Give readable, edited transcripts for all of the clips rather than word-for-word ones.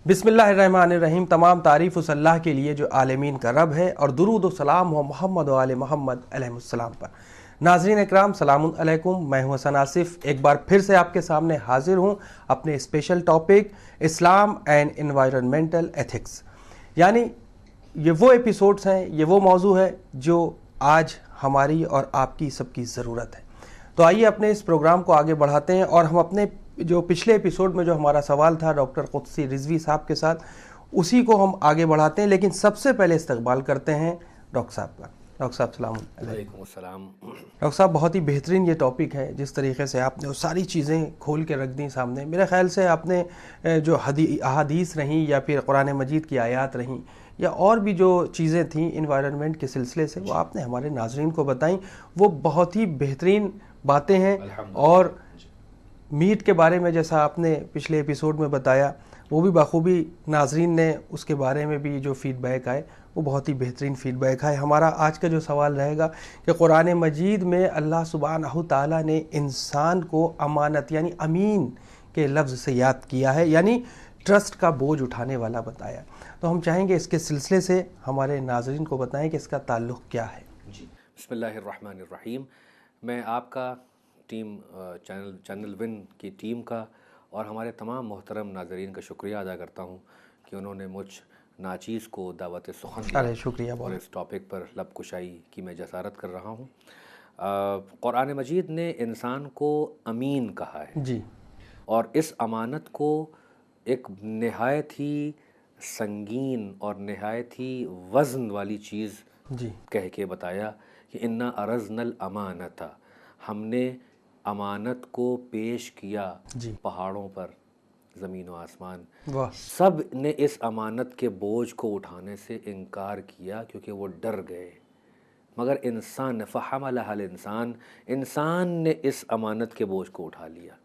बिस्मिल्लाहिर्रहमानिर्रहीम। तमाम तारीफ़ उस अल्लाह के लिए जो आलमीन का रब है और दुरूद व सलाम हो मोहम्मद व आले मोहम्मद अलैहिस्सलाम पर। नाज़रीन इकराम, सलामुन अलैकुम। मैं हूं हसन आसिफ, एक बार फिर से आपके सामने हाजिर हूं अपने special topic Islam and environmental ethics. यानी ये वो एपिसोड्स हैं, ये वो मौजू है जो आज हमारी और आपकी सबकी ज़रूरत है। तो आइए अपने इस प्रोग्राम को आगे बढ़ाते हैं और हम अपने जो पिछले एपिसोड में जो हमारा सवाल था डॉक्टर कुद्सी रिजवी साहब के साथ, उसी को हम आगे बढ़ाते हैं। लेकिन सबसे पहले इस्तकबाल करते हैं डॉक्टर साहब का। डॉक्टर साहब सलाम अलैकुम। डॉक्टर साहब, बहुत ही बेहतरीन ये टॉपिक है। जिस तरीके से आपने वो सारी चीज़ें खोल के रख दी सामने, मेरे ख्याल से आपने जो अहादीस रहीं या फिर कुरान मजीद की आयात रहीं या और भी जो चीज़ें थीं इन्वायरमेंट के सिलसिले से, वो आपने हमारे नाजरीन को बताई। वो बहुत ही बेहतरीन बातें हैं। और मीट के बारे में जैसा आपने पिछले एपिसोड में बताया, वो भी बाखूबी नाजरीन ने उसके बारे में भी जो फ़ीडबैक आए वो बहुत ही बेहतरीन फ़ीडबैक है। हमारा आज का जो सवाल रहेगा कि कुरान मजीद में अल्लाह सुब्हानहू ताला ने इंसान को अमानत यानी अमीन के लफ्ज़ से याद किया है, यानी ट्रस्ट का बोझ उठाने वाला बताया। तो हम चाहेंगे इसके सिलसिले से हमारे नाजरीन को बताएं कि इसका ताल्लुक़ क्या है। जी, बिस्मिल्लाहिर्रहमानिर्रहीम। मैं आपका टीम चैनल विन की टीम का और हमारे तमाम मोहतरम नाज़रीन का शुक्रिया अदा करता हूँ कि उन्होंने मुझ नाचीज़ को दावत सुखन दिया। शुक्रिया। और इस टॉपिक पर लब कुशाई की मैं जसारत कर रहा हूँ। कुरान मजीद ने इंसान को अमीन कहा है जी, और इस अमानत को एक नहायत ही संगीन और नहायत ही वज़न वाली चीज़ जी, कह के बताया कि इन्ना अरज़नल अमानता, हमने अमानत को पेश किया जी, पहाड़ों पर, ज़मीन व आसमान, वाह, सब ने इस अमानत के बोझ को उठाने से इनकार किया क्योंकि वो डर गए। मगर इंसान फ़हमलहल इंसान, इंसान ने इस अमानत के बोझ को उठा लिया।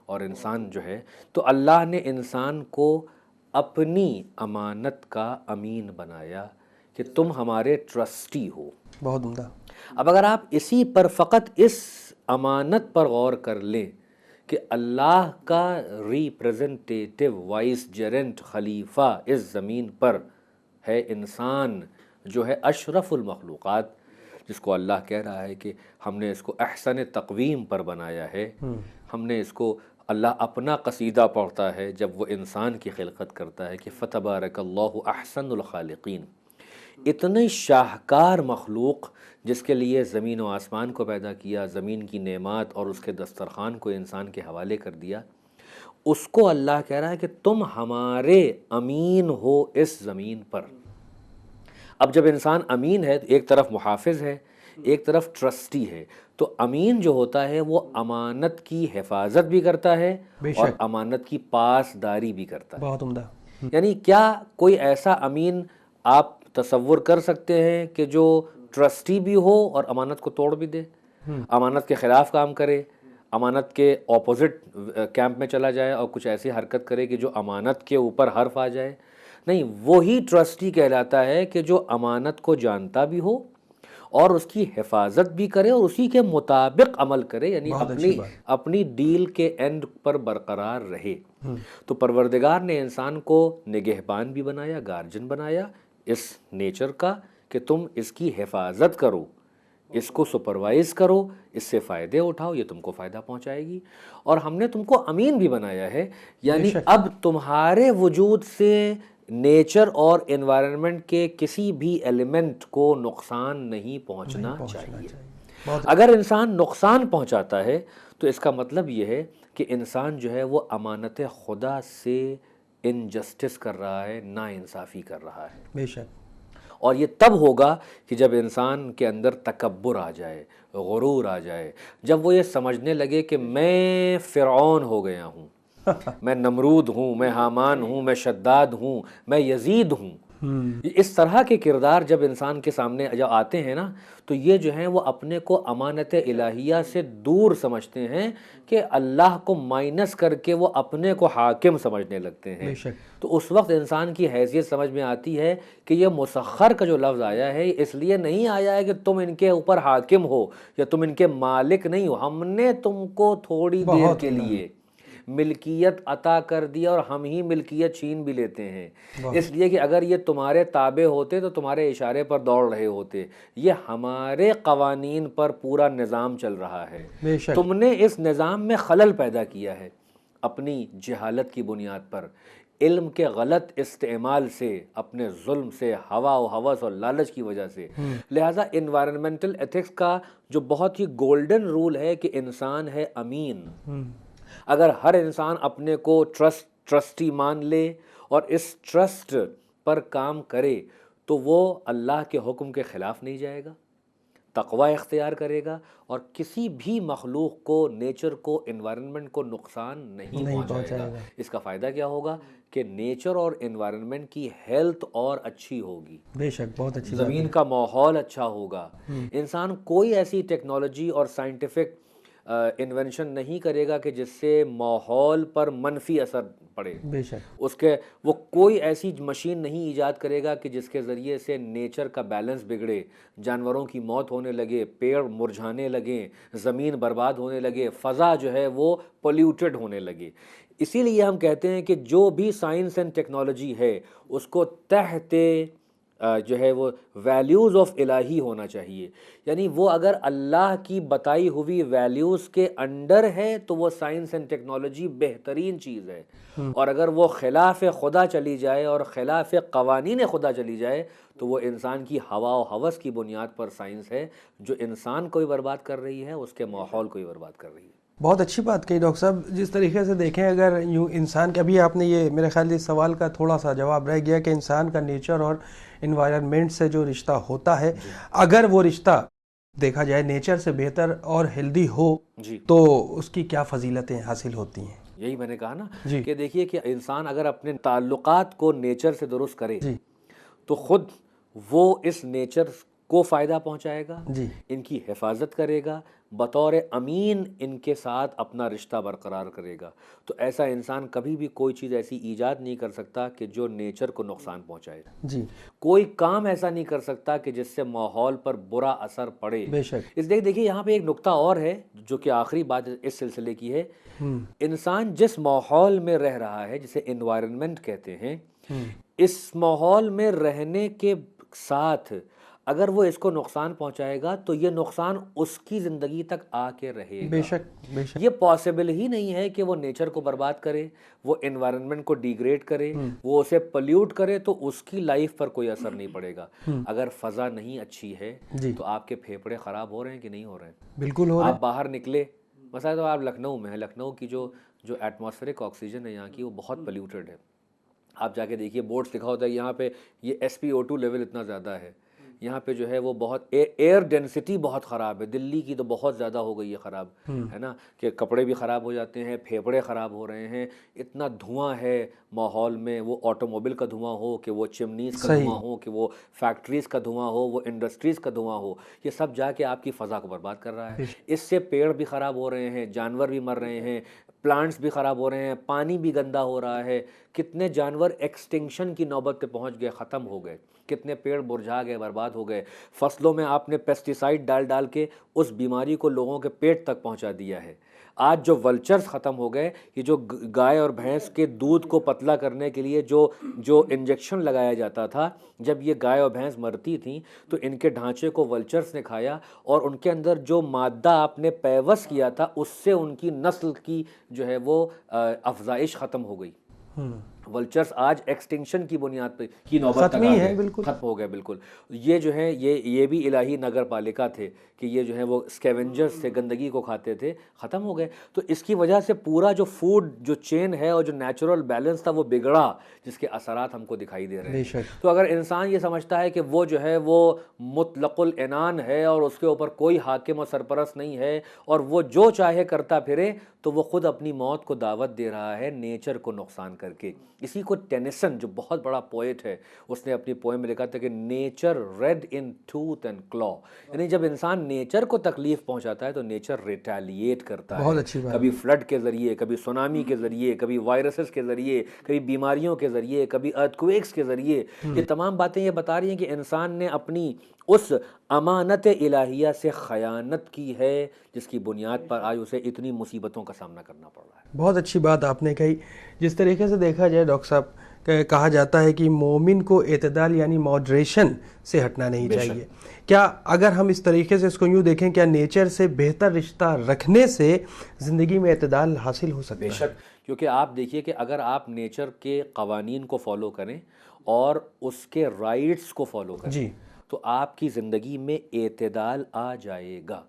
और इंसान जो है, तो अल्लाह ने इंसान को अपनी अमानत का अमीन बनाया कि तुम हमारे ट्रस्टी हो। बहुत उम्दा। अब अगर आप इसी पर फ़कत इस अमानत पर गौर कर लें कि अल्लाह का रिप्रेजेंटेटिव वाइस जेरेंट खलीफा इस ज़मीन पर है इंसान, जो है अशरफुल मखलूक़ात, जिसको अल्लाह कह रहा है कि हमने इसको अहसन तक़वीम पर बनाया है। हमने इसको, अल्लाह अपना कसीदा पढ़ता है जब वो इंसान की खिलकत करता है कि फ़तबारकल्लाहु अहसनुल खालिकीन। इतनी शाहकार मखलूक़ जिसके लिए ज़मीन व आसमान को पैदा किया, ज़मीन की नेमात और उसके दस्तरखान को इंसान के हवाले कर दिया, उसको अल्लाह कह रहा है कि तुम हमारे अमीन हो इस ज़मीन पर। अब जब इंसान अमीन है तो एक तरफ मुहाफ़िज़ है, एक तरफ ट्रस्टी है। तो अमीन जो होता है वो अमानत की हिफाजत भी करता है और अमानत की पासदारी भी करता है। बहुत उम्दा। यानी क्या कोई ऐसा अमीन आप तसव्वुर कर सकते हैं कि जो ट्रस्टी भी हो और अमानत को तोड़ भी दे, अमानत के ख़िलाफ़ काम करे, अमानत के ऑपोजिट कैंप में चला जाए और कुछ ऐसी हरकत करे कि जो अमानत के ऊपर हर्फ आ जाए? नहीं, वही ट्रस्टी कहलाता है कि जो अमानत को जानता भी हो और उसकी हिफाजत भी करे और उसी के मुताबिक अमल करे, यानी अपनी डील के एंड पर बरकरार रहे। तो परवरदिगार ने इंसान को निगहबान भी बनाया, गार्जियन बनाया इस नेचर का कि तुम इसकी हिफाजत करो, इसको सुपरवाइज़ करो, इससे फ़ायदे उठाओ, ये तुमको फ़ायदा पहुंचाएगी। और हमने तुमको अमीन भी बनाया है, यानी अब तुम्हारे वजूद से नेचर और एनवायरनमेंट के किसी भी एलिमेंट को नुकसान नहीं पहुंचना चाहिए। अगर इंसान नुकसान पहुंचाता है तो इसका मतलब ये है कि इंसान जो है वो अमानत खुदा से इनजस्टिस कर रहा है, नाइंसाफ़ी कर रहा है। बेशक। और ये तब होगा कि जब इंसान के अंदर तकब्बुर आ जाए, गुरूर आ जाए, जब वो ये समझने लगे कि मैं फ़िरऔन हो गया हूँ, मैं नमरूद हूँ, मैं हामान हूँ, मैं शद्दाद हूँ, मैं यजीद हूँ। इस तरह के किरदार जब इंसान के सामने जब आते हैं ना, तो ये जो हैं वो अपने को अमानत इलाहिया से दूर समझते हैं कि अल्लाह को माइनस करके वो अपने को हाकिम समझने लगते हैं। तो उस वक्त इंसान की हैसियत समझ में आती है कि ये मुसख्खर का जो लफ्ज़ आया है इसलिए नहीं आया है कि तुम इनके ऊपर हाकिम हो या तुम इनके मालिक नहीं हो, हमने तुमको थोड़ी देर के लिए मिल्कियत अता कर दी और हम ही मिल्कियत छीन भी लेते हैं, इसलिए कि अगर ये तुम्हारे ताबे होते तो तुम्हारे इशारे पर दौड़ रहे होते। ये हमारे कवानीन पर पूरा निज़ाम चल रहा है, तुमने इस निज़ाम में खलल पैदा किया है अपनी जहालत की बुनियाद पर, इल्म के गलत इस्तेमाल से, अपने जुल्म से, हवा व हवस और लालच की वजह से। लिहाजा इन्वायरमेंटल एथिक्स का जो बहुत ही गोल्डन रूल है कि इंसान है अमीन। अगर हर इंसान अपने को ट्रस्टी मान ले और इस ट्रस्ट पर काम करे तो वो अल्लाह के हुक्म के ख़िलाफ़ नहीं जाएगा, तक़वा इख्तियार करेगा और किसी भी मखलूक को, नेचर को, एनवायरनमेंट को नुकसान नहीं पहुंचाएगा। इसका फ़ायदा क्या होगा कि नेचर और एनवायरनमेंट की हेल्थ और अच्छी होगी, बेशक बहुत अच्छी, ज़मीन का माहौल अच्छा होगा। इंसान कोई ऐसी टेक्नोलॉजी और साइंटिफिक इन्वेंशन नहीं करेगा कि जिससे माहौल पर मनफी असर पड़े, बेशक उसके वो कोई ऐसी मशीन नहीं ईजाद करेगा कि जिसके ज़रिए से नेचर का बैलेंस बिगड़े, जानवरों की मौत होने लगे, पेड़ मुरझाने लगे, ज़मीन बर्बाद होने लगे, फ़ज़ा जो है वो पोल्यूटेड होने लगे। इसीलिए हम कहते हैं कि जो भी साइंस एंड टेक्नोलॉजी है उसको तहते जो है वो वैल्यूज़ ऑफ इलाही होना चाहिए, यानी वो अगर अल्लाह की बताई हुई वैल्यूज़ के अंडर है तो वो साइंस एंड टेक्नोलॉजी बेहतरीन चीज़ है। और अगर वो खिलाफ़ खुदा चली जाए और खिलाफ़ क़वानीन खुदा चली जाए तो वो इंसान की हवा और हवस की बुनियाद पर साइंस है जो इंसान को भी बर्बाद कर रही है, उसके माहौल को भी बर्बाद कर रही है। बहुत अच्छी बात कही डॉक्टर साहब। जिस तरीके से देखें, अगर यूँ इंसान के, अभी आपने ये मेरे ख्याल इस सवाल का थोड़ा सा जवाब रह गया कि इंसान का नेचर और इन्वायरमेंट से जो रिश्ता होता है, अगर वो रिश्ता देखा जाए नेचर से बेहतर और हेल्दी हो तो उसकी क्या फजीलतें हासिल होती हैं। यही मैंने कहा ना कि देखिए कि इंसान अगर अपने ताल्लुकात को नेचर से दुरुस्त करे तो खुद वो इस नेचर को फ़ायदा पहुंचाएगा, इनकी हिफाजत करेगा, बतौर अमीन इनके साथ अपना रिश्ता बरकरार करेगा। तो ऐसा इंसान कभी भी कोई चीज़ ऐसी ईजाद नहीं कर सकता कि जो नेचर को नुकसान पहुंचाए, कोई काम ऐसा नहीं कर सकता कि जिससे माहौल पर बुरा असर पड़े। इसलिए देखिए यहाँ पे एक नुक्ता और है जो कि आखिरी बात इस सिलसिले की है। इंसान जिस माहौल में रह रहा है, जिसे एनवायरनमेंट कहते हैं, इस माहौल में रहने के साथ अगर वो इसको नुकसान पहुंचाएगा तो ये नुकसान उसकी ज़िंदगी तक आके रहेगा। बेशक ये पॉसिबल ही नहीं है कि वो नेचर को बर्बाद करे, वो एनवायरनमेंट को डिग्रेड करे, वो उसे पोल्यूट करे तो उसकी लाइफ पर कोई असर नहीं पड़ेगा। अगर फ़ज़ा नहीं अच्छी है तो आपके फेफड़े ख़राब हो रहे हैं कि नहीं हो रहे हैं? बिल्कुल हो रहे हैं। आप बाहर निकले, मसला तो आप लखनऊ में है, लखनऊ की जो एटमॉस्फेरिक ऑक्सीजन है यहाँ की वो बहुत पोल्यूटेड है। आप जाके देखिए, बोर्ड्स लिखा होता है यहाँ पे ये SpO2 लेवल इतना ज़्यादा है, यहाँ पे जो है वो बहुत एयर डेंसिटी बहुत ख़राब है। दिल्ली की तो बहुत ज़्यादा हो गई है ख़राब, है ना, कि कपड़े भी ख़राब हो जाते हैं, फेफड़े ख़राब हो रहे हैं, इतना धुआं है माहौल में, वो ऑटोमोबाइल का धुआं हो कि वो चिमनीज़ का धुआं हो कि वो फैक्ट्रीज़ का धुआं हो, वो इंडस्ट्रीज़ का धुआं हो, ये सब जाके आपकी फ़ज़ा को बर्बाद कर रहा है। इससे पेड़ भी ख़राब हो रहे हैं, जानवर भी मर रहे हैं, प्लांट्स भी ख़राब हो रहे हैं, पानी भी गंदा हो रहा है, कितने जानवर एक्सटिंक्शन की नौबत पे पहुंच गए, ख़त्म हो गए, कितने पेड़ मुरझा गए, बर्बाद हो गए। फसलों में आपने पेस्टिसाइड डाल डाल के उस बीमारी को लोगों के पेट तक पहुंचा दिया है। आज जो वल्चर्स ख़त्म हो गए, ये जो गाय और भैंस के दूध को पतला करने के लिए जो इंजेक्शन लगाया जाता था, जब ये गाय और भैंस मरती थी तो इनके ढांचे को वल्चर्स ने खाया और उनके अंदर जो मादा आपने पैवस किया था उससे उनकी नस्ल की जो है वो अफजाइश ख़त्म हो गई। वल्चर्स आज एक्सटिंक्शन की बुनियाद पे की नौबत तक आ गए, खत्म हो गए बिल्कुल। ये जो है ये भी इलाही नगर पालिका थे कि ये जो है वो स्कैवेंजर्स से गंदगी को खाते थे, ख़त्म हो गए। तो इसकी वजह से पूरा जो फूड जो चेन है और जो नेचुरल बैलेंस था वो बिगड़ा, जिसके असरात हमको दिखाई दे रहे हैं। तो अगर इंसान ये समझता है कि वो जो है वो मुतलकुल इनान है और उसके ऊपर कोई हाकिम और सरपरस्त नहीं है और वो जो चाहे करता फिरे, तो वो खुद अपनी मौत को दावत दे रहा है नेचर को नुकसान करके। इसी को टेनिसन, जो बहुत बड़ा पोएट है, उसने अपनी पोएम में लिखा था कि nature red in tooth and claw, यानी जब इंसान नेचर को तकलीफ पहुंचाता है तो नेचर रिटेलिएट करता है। कभी फ्लड के ज़रिए, कभी सुनामी के ज़रिए, कभी वायरसेस के ज़रिए, कभी बीमारियों के ज़रिए, कभी अर्थक्वेक्स के ज़रिए। ये तमाम बातें ये बता रही हैं कि इंसान ने अपनी उस अमानत इलाहिया से ख़यानत की है जिसकी बुनियाद पर आज उसे इतनी मुसीबतों का सामना करना पड़ रहा है। बहुत अच्छी बात आपने कही। जिस तरीके से देखा जाए डॉक्टर साहब, कहा जाता है कि मोमिन को एतदाल यानी मॉडरेशन से हटना नहीं चाहिए। क्या अगर हम इस तरीके से इसको यूँ देखें, क्या नेचर से बेहतर रिश्ता रखने से ज़िंदगी में एतदाल हासिल हो सकता है? बेशक, क्योंकि आप देखिए कि अगर आप नेचर के कवानीन को फॉलो करें और उसके राइट्स को फॉलो करें जी। तो आपकी ज़िंदगी में एतदाल आ जाएगा।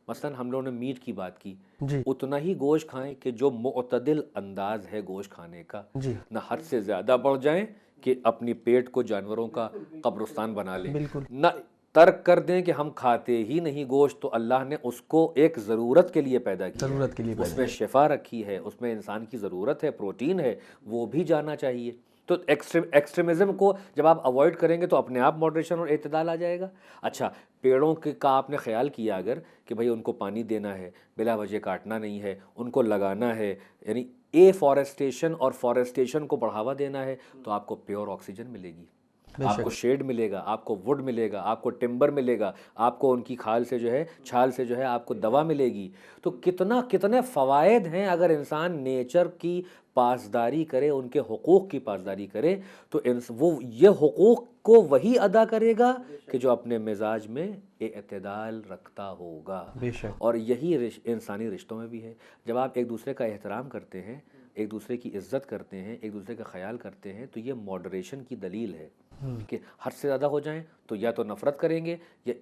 मसलन हम लोगों ने मीट की बात की, जी। उतना ही गोश्त खाएं कि जो मुअतदिल अंदाज है गोश्त खाने का, जी। ना हद से ज़्यादा बढ़ जाएं कि अपनी पेट को जानवरों का कब्रिस्तान बना लें, बिल्कुल। ना तर्क कर दें कि हम खाते ही नहीं गोश्त। तो अल्लाह ने उसको एक ज़रूरत के लिए पैदा किया, ज़रूरत के लिए पैदा उसमें शिफा रखी है, उसमें इंसान की ज़रूरत है, प्रोटीन है, वो भी जाना चाहिए। तो एक्सट्रीमिज़म को जब आप अवॉइड करेंगे तो अपने आप मॉडरेशन और एतदाल आ जाएगा। अच्छा, पेड़ों के का आपने ख्याल किया अगर कि भाई उनको पानी देना है, बिला वजह काटना नहीं है, उनको लगाना है, यानी एफॉरेस्टेशन और फॉरेस्टेशन को बढ़ावा देना है, तो आपको प्योर ऑक्सीजन मिलेगी, आपको शेड मिलेगा, आपको वुड मिलेगा, आपको टिम्बर मिलेगा, आपको उनकी खाल से जो है, छाल से जो है आपको दवा मिलेगी। तो कितने फ़वायद हैं अगर इंसान नेचर की पासदारी करे, उनके हुकूक़ की पासदारी करे, तो वो ये हुकूक़ को वही अदा करेगा कि जो अपने मिजाज में एतदाल रखता होगा। बेशक। और यही इंसानी रिश्तों में भी है। जब आप एक दूसरे का एहतराम करते हैं, एक दूसरे की इज्जत करते हैं, एक दूसरे का ख्याल करते हैं, तो ये मॉडरेशन की दलील है कि हद से ज़्यादा हो जाएं तो या तो नफ़रत करेंगे या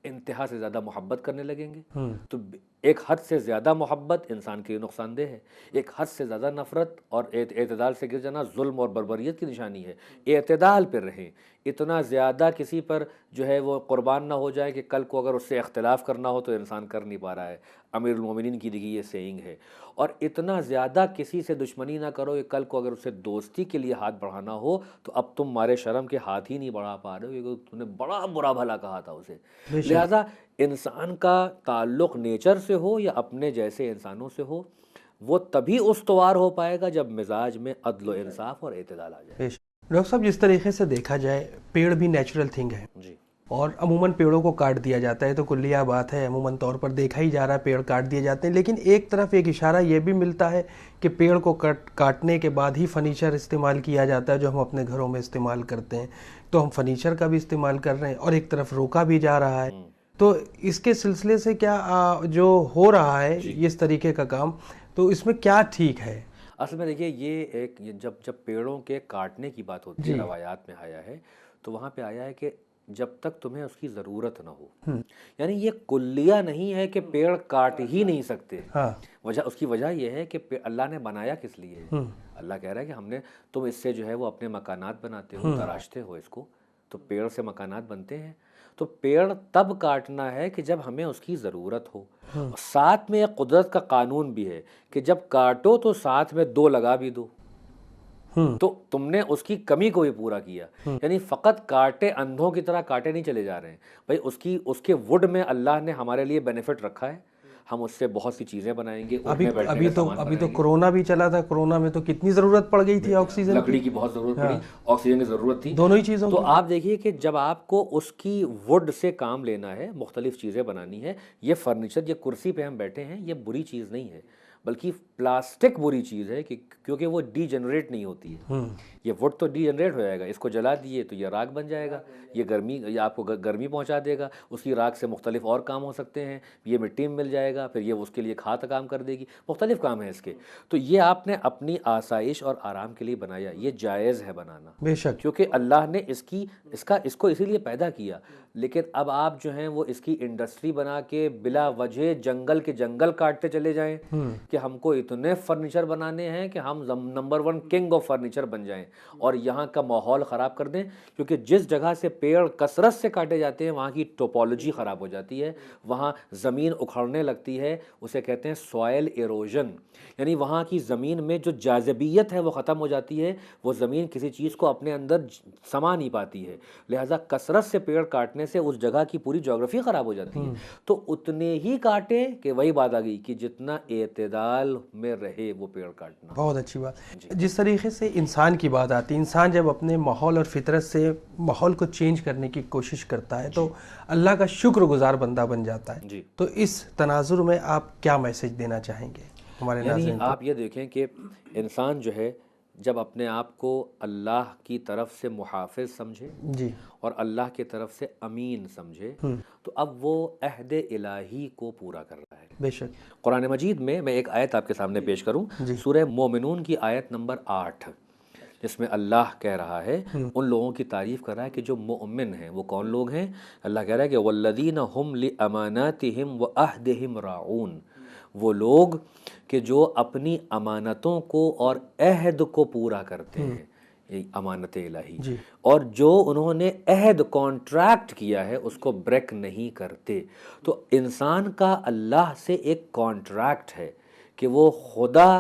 इंतहा से ज़्यादा मोहब्बत करने लगेंगे। तो एक हद से ज़्यादा मोहब्बत इंसान के लिए नुकसानदेह है, एक हद से ज़्यादा नफ़रत और एतदाल से गिर जाना जुल्म और बर्बरियत की निशानी है। एतदाल पर रहें, इतना ज़्यादा किसी पर जो है वो कुर्बान ना हो जाए कि कल को अगर उससे इख्तिलाफ़ करना हो तो इंसान कर नहीं पा रहा है। अमीरुल मोमिनीन की देखिए ये सेइंग है। और इतना ज़्यादा किसी से दुश्मनी ना करो कि कल को अगर उससे दोस्ती के लिए हाथ बढ़ाना हो तो अब तुम मारे शर्म के हाथ ही नहीं बढ़ा पा रहे हो, क्योंकि तुमने बड़ा बुरा भला कहा था उसे। लिहाजा इंसान का ताल्लुक़ नेचर से हो या अपने जैसे इंसानों से हो, वो तभी उस्तवार हो पाएगा जब मिजाज में अदल व इंसाफ और एतदाल आ जाए। डॉक्टर साहब, जिस तरीके से देखा जाए, पेड़ भी नेचुरल थिंग है जी। और अमूमन पेड़ों को काट दिया जाता है, तो कुल्लिया बात है, अमूमन तौर पर देखा ही जा रहा है पेड़ काट दिए जाते हैं। लेकिन एक तरफ एक इशारा ये भी मिलता है कि पेड़ को काटने के बाद ही फर्नीचर इस्तेमाल किया जाता है, जो हम अपने घरों में इस्तेमाल करते हैं। तो हम फर्नीचर का भी इस्तेमाल कर रहे हैं और एक तरफ रोका भी जा रहा है। तो इसके सिलसिले से क्या जो हो रहा है इस तरीके का काम, तो इसमें क्या ठीक है? असल में देखिए, ये जब पेड़ों के काटने की बात होती है, रवायात में आया है, तो वहाँ पे आया है कि जब तक तुम्हें उसकी ज़रूरत ना हो, यानी ये कुल्लिया नहीं है कि पेड़ काट ही नहीं सकते। उसकी वजह यह है कि अल्लाह ने बनाया किस लिए है। अल्लाह कह रहा है कि तुम इससे जो है वो अपने मकानात बनाते हो, तराशते हो इसको, तो पेड़ से मकानात बनते हैं। तो पेड़ तब काटना है कि जब हमें उसकी ज़रूरत हो। साथ में एक कुदरत का कानून भी है कि जब काटो तो साथ में दो लगा भी दो। तो तुमने उसकी कमी को भी पूरा किया, यानी फ़कत काटे अंधों की तरह काटे नहीं चले जा रहे हैं भाई। उसके वुड में अल्लाह ने हमारे लिए बेनिफिट रखा है, हम उससे बहुत सी चीज़ें बनाएंगे। अभी तो कोरोना भी चला था, कोरोना में तो कितनी ज़रूरत पड़ गई थी ऑक्सीजन, लकड़ी की बहुत ज़रूरत पड़ी, ऑक्सीजन की ज़रूरत थी, दोनों ही चीज़ों। तो आप देखिए कि जब आपको उसकी वुड से काम लेना है, मुख्तलिफ चीज़ें बनानी है, ये फर्नीचर, ये कुर्सी पे हम बैठे हैं, ये बुरी चीज़ नहीं है, बल्कि प्लास्टिक बुरी चीज़ है क्योंकि वो डीजनरेट नहीं होती है। ये वुड तो डीजनरेट हो जाएगा, इसको जला दिए तो ये राख बन जाएगा, ये आपको गर्मी पहुंचा देगा, उसकी राख से मुख्तलिफ और काम हो सकते हैं, ये मिट्टी में मिल जाएगा, फिर ये उसके लिए खाद काम कर देगी, मुख्तलिफ काम है इसके। तो ये आपने अपनी आसाइश और आराम के लिए बनाया, ये जायज़ है बनाना, बेशक, क्योंकि अल्लाह ने इसको इसीलिए पैदा किया। लेकिन अब आप जो हैं वो इसकी इंडस्ट्री बना के बिला वजह जंगल के जंगल काटते चले जाएं कि हमको इतने फर्नीचर बनाने हैं कि हम नंबर 1 किंग ऑफ फर्नीचर बन जाएं और यहाँ का माहौल ख़राब कर दें। क्योंकि जिस जगह से पेड़ कसरत से काटे जाते हैं वहाँ की टोपोलॉजी ख़राब हो जाती है, वहाँ ज़मीन उखड़ने लगती है, उसे कहते हैं सॉयल इरोजन, यानी वहाँ की ज़मीन में जो जाज़िबियत है वो ख़त्म हो जाती है, वो ज़मीन किसी चीज़ को अपने अंदर समा नहीं पाती है। लिहाजा कसरत से पेड़ काटने से उस जगह की पूरी ज्योग्राफी ख़राब हो जाती है। तो उतने ही काटे कि वही बात आ गई कि जितना एतदाल एतदाल में रहे वो पेड़ काटना। बहुत अच्छी बात। जिस तरीके से इंसान की बात आती है, इंसान जब अपने माहौल और फितरत से माहौल को चेंज करने की कोशिश करता है तो अल्लाह का शुक्रगुजार बंदा बन जाता है। जी। तो इस तनाजुर में आप क्या मैसेज देना चाहेंगे हमारे यानी नाज़रीन को? आप ये देखें कि इंसान जो है जब अपने आप को अल्लाह की तरफ से मुहाफिज समझे जी और अल्लाह की तरफ से अमीन समझे, तो अब वो अहद इलाही को पूरा कर रहा है। बेशक। कुरान मजीद में मैं एक आयत आपके सामने पेश करूं, सूरह मोमिनून की आयत नंबर 8, जिसमें अल्लाह कह रहा है, उन लोगों की तारीफ़ कर रहा है कि जो मोमिन हैं। वो कौन लोग हैं? अल्लाह कह रहा है कि वल्लदीन हुम लि अमानातिहिम व अहदिहिम राऊन, वो लोग कि जो अपनी अमानतों को और अहद को पूरा करते हैं, ये अमानत इलाही, और जो उन्होंने अहद कॉन्ट्रैक्ट किया है उसको ब्रेक नहीं करते। तो इंसान का अल्लाह से एक कॉन्ट्रैक्ट है कि वो खुदा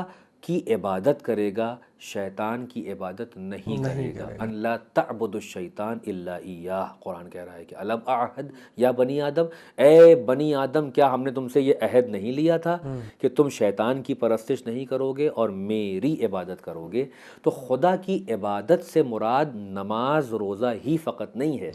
की इबादत करेगा, शैतान की इबादत नहीं करेगा। अल्लाह तअबुदुश शैतान इल्ला इय्याह, कुरान कह रहा है कि अलम अहद या बनी आदम, ए बनी आदम, क्या हमने तुमसे ये अहद नहीं लिया था कि तुम शैतान की परस्तिश नहीं करोगे और मेरी इबादत करोगे? तो खुदा की इबादत से मुराद नमाज रोज़ा ही फ़कत नहीं है,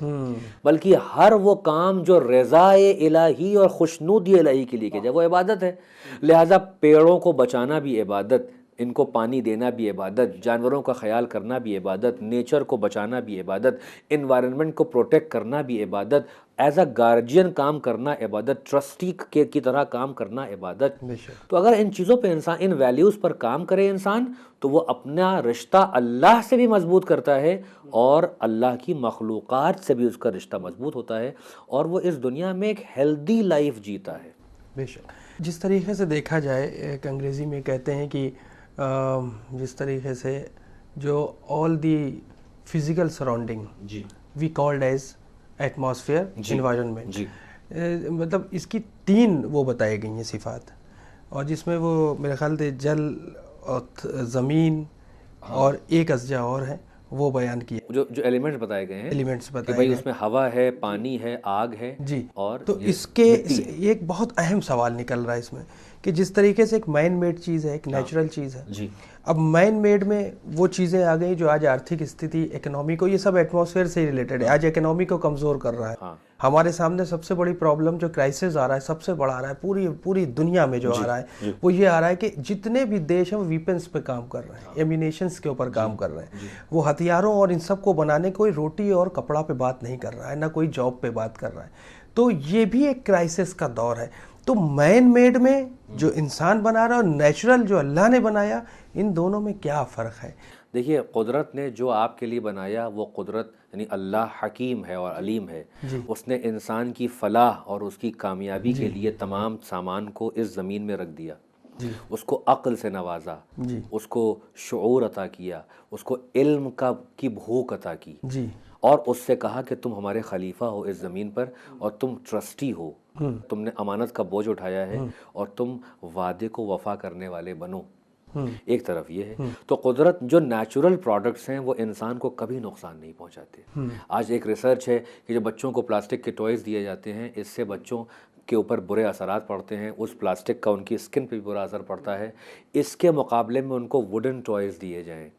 बल्कि हर वो काम जो रज़ाए इलाही और खुशनूदी इलाही के लिए किया जाए वो इबादत है। लिहाजा पेड़ों को बचाना भी इबादत, इनको पानी देना भी इबादत, जानवरों का ख्याल करना भी इबादत, नेचर को बचाना भी इबादत, इन्वायरमेंट को प्रोटेक्ट करना भी इबादत, एज अ गार्जियन काम करना इबादत, ट्रस्टी की तरह काम करना इबादत। तो अगर इन चीज़ों पे इंसान, इन वैल्यूज़ पर काम करे इंसान, तो वो अपना रिश्ता अल्लाह से भी मजबूत करता है और अल्लाह की मखलूक़ात से भी उसका रिश्ता मजबूत होता है और वो इस दुनिया में एक हेल्दी लाइफ जीता है। बेशक। जिस तरीके से देखा जाए, एक अंग्रेज़ी में कहते हैं कि जिस तरीके से जो all the physical surrounding we called as atmosphere environment, मतलब इसकी 3 वो बताई गई हैं सिफ़ात, और जिसमें वो मेरे ख्याल से जल और ज़मीन और एक अज़जा और है वो बयान किया, जो एलिमेंट्स बताए गए हैं, एलिमेंट्स कि बताए भाई गए। उसमें हवा है, पानी है, आग है जी। और तो इसके ये एक बहुत अहम सवाल निकल रहा है इसमें कि जिस तरीके से एक मैन मेड चीज़ है, एक नेचुरल चीज़ है जी। अब मैन मेड में वो चीज़ें आ गई जो आज आर्थिक स्थिति, इकोनॉमी को, ये सब एटमॉस्फेयर से ही रिलेटेड है, आज इकोनॉमी को कमज़ोर कर रहा है। हमारे सामने सबसे बड़ी प्रॉब्लम जो क्राइसिस आ रहा है, सबसे बड़ा आ रहा है पूरी दुनिया में जो आ रहा है, वो ये आ रहा है कि जितने भी देश हैं वो वीपन्स पे काम कर रहे हैं, एम्यूनेशंस के ऊपर काम कर रहे हैं, वो हथियारों और इन सब को बनाने, कोई रोटी और कपड़ा पे बात नहीं कर रहा है, ना कोई जॉब पे बात कर रहा है। तो ये भी एक क्राइसिस का दौर है। तो मैन मेड में जो इंसान बना रहा है और नेचुरल जो अल्लाह ने बनाया, इन दोनों में क्या फ़र्क है? देखिए, कुदरत ने जो आपके लिए बनाया वो कुदरत, यानी अल्लाह हकीम है और अलीम है। उसने इंसान की फलाह और उसकी कामयाबी के लिए तमाम सामान को इस ज़मीन में रख दिया, उसको अक्ल से नवाजा, उसको शऊर अता किया, उसको इल्म की भूख अता की, और उससे कहा कि तुम हमारे खलीफा हो इस ज़मीन पर और तुम ट्रस्टी हो, तुमने अमानत का बोझ उठाया है और तुम वादे को वफा करने वाले बनो। एक तरफ ये है। तो कुदरत जो नेचुरल प्रोडक्ट्स हैं वो इंसान को कभी नुकसान नहीं पहुंचाते। आज एक रिसर्च है कि जो बच्चों को प्लास्टिक के टॉयज़ दिए जाते हैं, इससे बच्चों के ऊपर बुरे असरात पड़ते हैं, उस प्लास्टिक का उनकी स्किन पर भी बुरा असर पड़ता है। इसके मुकाबले में उनको वुडन टॉयज़ दिए जाएँ,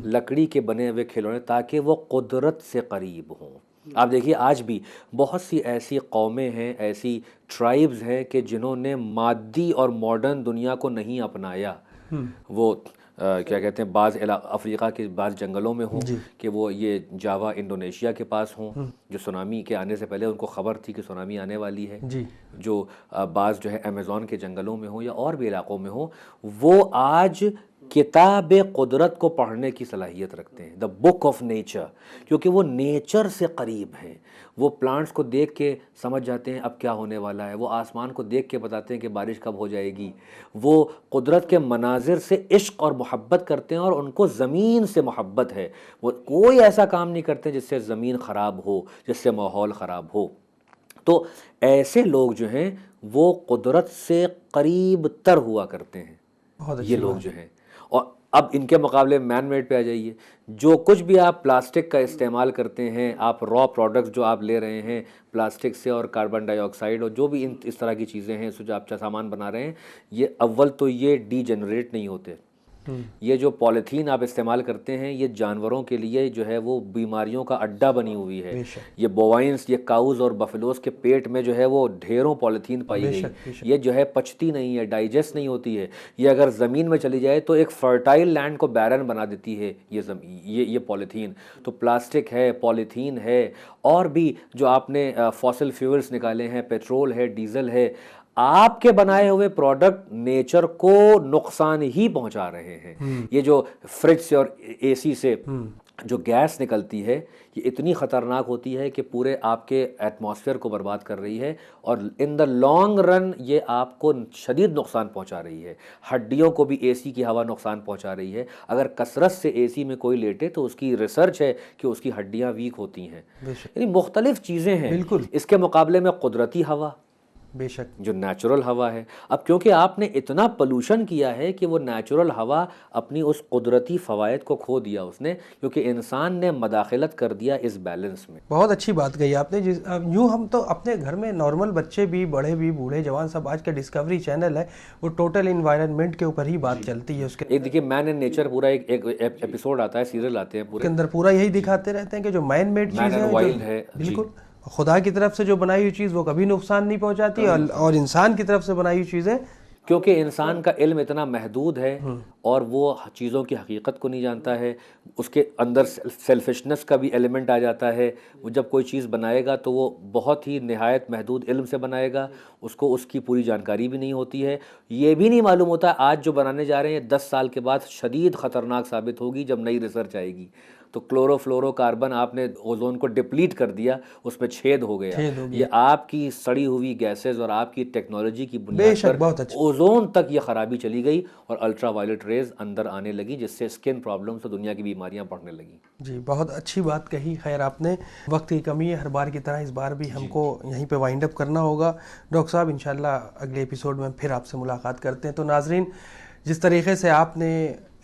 लकड़ी के बने हुए खिलौने, ताकि वो कुदरत से करीब हों। आप देखिए, आज भी बहुत सी ऐसी कौमें हैं, ऐसी ट्राइब्स हैं कि जिन्होंने मादी और मॉडर्न दुनिया को नहीं अपनाया। वो क्या कहते हैं, बाज़ अफ्रीका के बाज़ जंगलों में हों, कि वो ये जावा इंडोनेशिया के पास हों, जो सुनामी के आने से पहले उनको ख़बर थी कि सुनामी आने वाली है, जो बाज़ जो है अमेज़ॉन के जंगलों में हों या और भी इलाक़ों में हों, वो आज किताब कुदरत को पढ़ने की सलाहियत रखते हैं, द बुक ऑफ नेचर, क्योंकि वो नेचर से करीब हैं। वो प्लांट्स को देख के समझ जाते हैं अब क्या होने वाला है, वो आसमान को देख के बताते हैं कि बारिश कब हो जाएगी, वो कुदरत के मनाजिर से इश्क और मोहब्बत करते हैं और उनको ज़मीन से मोहब्बत है। वो कोई ऐसा काम नहीं करते जिससे ज़मीन ख़राब हो, जिससे माहौल ख़राब हो। तो ऐसे लोग जो हैं वो कुदरत से करीब तर हुआ करते हैं, ये लोग जो हैं। और अब इनके मुकाबले मैन मेड पे आ जाइए। जो कुछ भी आप प्लास्टिक का इस्तेमाल करते हैं, आप रॉ प्रोडक्ट्स जो आप ले रहे हैं प्लास्टिक से और कार्बन डाइऑक्साइड और जो भी इस तरह की चीज़ें हैं, जो आप सामान बना रहे हैं, ये अव्वल तो ये डीजेनरेट नहीं होते। ये जो पॉलीथीन आप इस्तेमाल करते हैं, ये जानवरों के लिए जो है वो बीमारियों का अड्डा बनी हुई है। ये बोवाइंस, ये काउज और बफेलोस के पेट में जो है वो ढेरों पॉलीथीन पाई गई। ये जो है पचती नहीं है, डाइजेस्ट नहीं होती है। ये अगर ज़मीन में चली जाए तो एक फर्टाइल लैंड को बैरन बना देती है ये पॉलीथीन। तो प्लास्टिक है, पॉलीथीन है, और भी जो आपने फॉसिल फ्यूल्स निकाले हैं, पेट्रोल है, डीजल है, आपके बनाए हुए प्रोडक्ट नेचर को नुकसान ही पहुंचा रहे हैं। ये जो फ्रिज से और एसी से जो गैस निकलती है, ये इतनी ख़तरनाक होती है कि पूरे आपके एटमॉस्फेयर को बर्बाद कर रही है और इन द लॉन्ग रन ये आपको शदीद नुकसान पहुंचा रही है। हड्डियों को भी एसी की हवा नुकसान पहुंचा रही है। अगर कसरत से एसी में कोई लेटे तो उसकी रिसर्च है कि उसकी हड्डियां वीक होती हैं। यानी मुख्तलिफ चीज़ें हैं। बिल्कुल। इसके मुकाबले में कुदरती हवा, बेशक, जो नेचुरल हवा है, अब क्योंकि आपने इतना पोल्यूशन किया है कि वो नेचुरल हवा अपनी उस कुदरती फ़वायद को खो दिया उसने, क्योंकि इंसान ने मदाखलत कर दिया इस बैलेंस में। बहुत अच्छी बात कही आपने। यूँ हम तो अपने घर में नॉर्मल बच्चे भी, बड़े भी, बूढ़े जवान सब, आज का डिस्कवरी चैनल है वो टोटल इन्वायरमेंट के ऊपर ही बात चलती है। उसके एक देखिए मैन एंड नेचर पूरा एक एपिसोड आता है, सीरियल आते हैं, पूरे के अंदर पूरा यही दिखाते रहते हैं कि जो मैन मेड चीज़ है, वाइल्ड है, बिल्कुल खुदा की तरफ से जो बनाई हुई चीज़ वो कभी नुकसान नहीं पहुंचाती, और इंसान की तरफ से बनाई हुई चीज़ें, क्योंकि इंसान का इल्म इतना महदूद है और वो चीज़ों की हकीकत को नहीं जानता है। उसके अंदर सेल्फिशनेस का भी एलिमेंट आ जाता है। वो जब कोई चीज़ बनाएगा तो वो बहुत ही निहायत महदूद इल्म से बनाएगा, उसको उसकी पूरी जानकारी भी नहीं होती है। ये भी नहीं मालूम होता आज जो बनाने जा रहे हैं 10 साल के बाद शदीद ख़तरनाक साबित होगी जब नई रिसर्च आएगी। तो क्लोरोफ्लोरोकार्बन आपने ओजोन को डिप्लीट कर दिया, उसमें छेद हो गया। ये आपकी सड़ी हुई गैसेस और आपकी टेक्नोलॉजी की बुनियाद पर ओजोन तक ये खराबी चली गई और अल्ट्रा वायलेट रेज अंदर आने लगी, जिससे स्किन प्रॉब्लम्स और दुनिया की बीमारियां बढ़ने लगी। जी, बहुत अच्छी बात कही। खैर, आपने वक्त की कमी है, हर बार की तरह इस बार भी हमको यहीं पे वाइंड अप करना होगा। डॉक्टर साहब, इंशाल्लाह अगले एपिसोड में फिर आपसे मुलाकात करते हैं। तो नाजरीन, जिस तरीके से आपने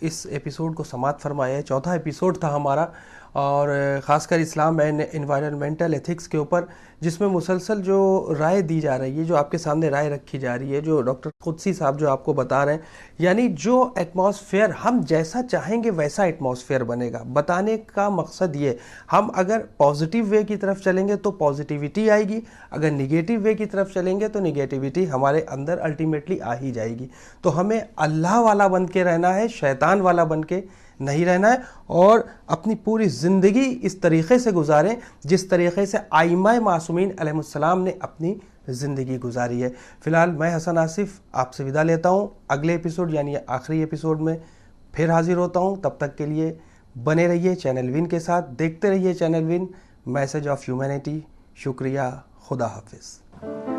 इस एपिसोड को समाप्त फरमाया है, चौथा एपिसोड था हमारा, और ख़ासकर इस्लाम एंड एनवायरनमेंटल एथिक्स के ऊपर, जिसमें मुसलसल जो राय दी जा रही है, जो आपके सामने राय रखी जा रही है, जो डॉक्टर कुदसी साहब जो आपको बता रहे हैं, यानी जो एटमॉस्फेयर हम जैसा चाहेंगे वैसा एटमॉस्फेयर बनेगा। बताने का मकसद ये, हम अगर पॉजिटिव वे की तरफ चलेंगे तो पॉजिटिविटी आएगी, अगर निगेटिव वे की तरफ चलेंगे तो निगेटिविटी हमारे अंदर अल्टीमेटली आ ही जाएगी। तो हमें अल्लाह वाला बन के रहना है, शैतान वाला बन के नहीं रहना है, और अपनी पूरी ज़िंदगी इस तरीक़े से गुजारें जिस तरीक़े से आइमा मासूमीन अलैहिस्सलाम ने अपनी ज़िंदगी गुजारी है। फ़िलहाल मैं हसन आसिफ आपसे विदा लेता हूँ। अगले एपिसोड यानी आखिरी एपिसोड में फिर हाजिर होता हूँ। तब तक के लिए बने रहिए चैनल विन के साथ, देखते रहिए channel win, message of humanity. शुक्रिया, खुदा हाफिज़।